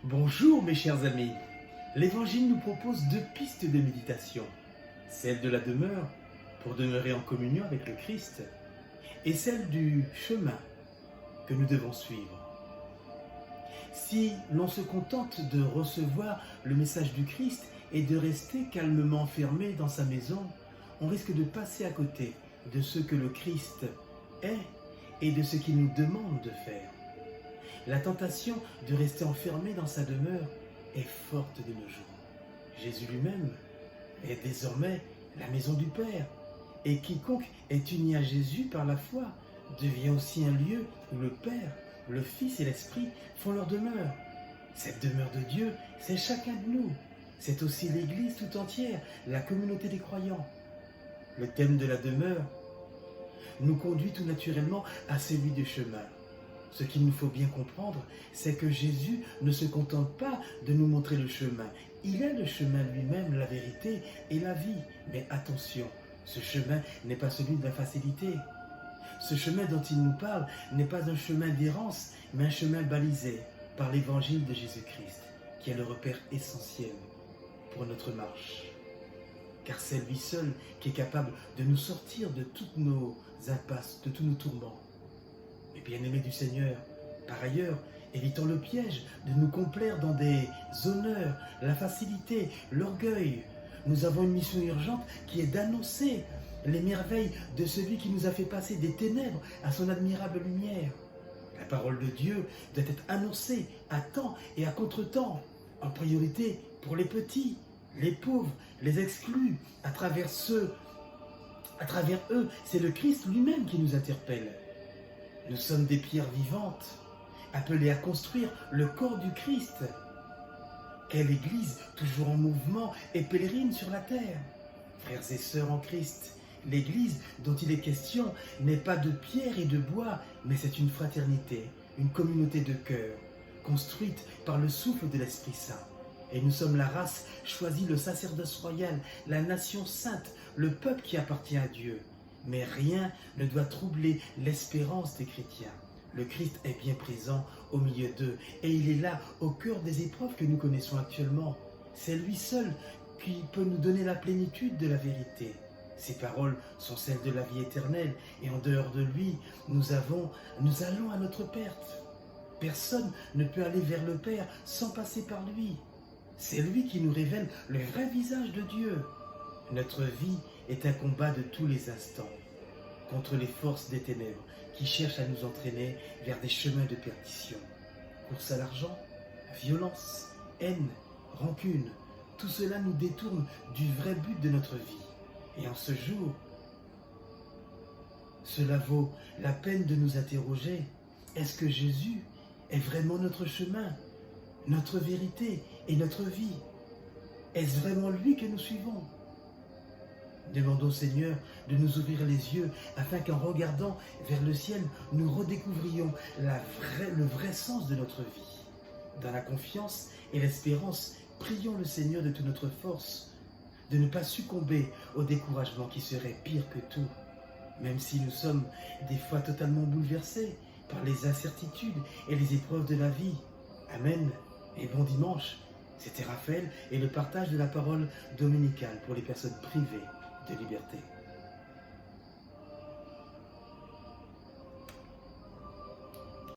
Bonjour mes chers amis, l'Évangile nous propose deux pistes de méditation, celle de la demeure pour demeurer en communion avec le Christ et celle du chemin que nous devons suivre. Si l'on se contente de recevoir le message du Christ et de rester calmement enfermé dans sa maison, on risque de passer à côté de ce que le Christ est et de ce qu'il nous demande de faire. La tentation de rester enfermé dans sa demeure est forte de nos jours. Jésus lui-même est désormais la maison du Père, et quiconque est uni à Jésus par la foi devient aussi un lieu où le Père, le Fils et l'Esprit font leur demeure. Cette demeure de Dieu, c'est chacun de nous. C'est aussi l'Église tout entière, la communauté des croyants. Le thème de la demeure nous conduit tout naturellement à celui du chemin. Ce qu'il nous faut bien comprendre, c'est que Jésus ne se contente pas de nous montrer le chemin. Il est le chemin lui-même, la vérité et la vie. Mais attention, ce chemin n'est pas celui de la facilité. Ce chemin dont il nous parle n'est pas un chemin d'errance, mais un chemin balisé par l'évangile de Jésus-Christ, qui est le repère essentiel pour notre marche. Car c'est lui seul qui est capable de nous sortir de toutes nos impasses, de tous nos tourments. Et bien-aimés du Seigneur, par ailleurs, évitons le piège de nous complaire dans des honneurs, la facilité, l'orgueil. Nous avons une mission urgente qui est d'annoncer les merveilles de celui qui nous a fait passer des ténèbres à son admirable lumière. La parole de Dieu doit être annoncée à temps et à contre-temps, en priorité pour les petits, les pauvres, les exclus. À travers eux, c'est le Christ lui-même qui nous interpelle. Nous sommes des pierres vivantes, appelées à construire le corps du Christ. Quelle Église, toujours en mouvement et pèlerine sur la terre. Frères et sœurs en Christ, l'Église dont il est question n'est pas de pierre et de bois, mais c'est une fraternité, une communauté de cœur, construite par le souffle de l'Esprit Saint. Et nous sommes la race choisie, le sacerdoce royal, la nation sainte, le peuple qui appartient à Dieu. Mais rien ne doit troubler l'espérance des chrétiens. Le Christ est bien présent au milieu d'eux et il est là au cœur des épreuves que nous connaissons actuellement. C'est lui seul qui peut nous donner la plénitude de la vérité. Ses paroles sont celles de la vie éternelle et en dehors de lui, nous allons à notre perte. Personne ne peut aller vers le Père sans passer par lui. C'est lui qui nous révèle le vrai visage de Dieu. Notre vie est un combat de tous les instants contre les forces des ténèbres qui cherchent à nous entraîner vers des chemins de perdition. Course à l'argent, violence, haine, rancune, tout cela nous détourne du vrai but de notre vie. Et en ce jour, cela vaut la peine de nous interroger. Est-ce que Jésus est vraiment notre chemin, notre vérité et notre vie? Est-ce vraiment lui que nous suivons? Demandons au Seigneur de nous ouvrir les yeux afin qu'en regardant vers le ciel, nous redécouvrions le vrai sens de notre vie. Dans la confiance et l'espérance, prions le Seigneur de toute notre force, de ne pas succomber au découragement qui serait pire que tout, même si nous sommes des fois totalement bouleversés par les incertitudes et les épreuves de la vie. Amen et bon dimanche. C'était Raphaël et le partage de la parole dominicale pour les personnes privées de liberté.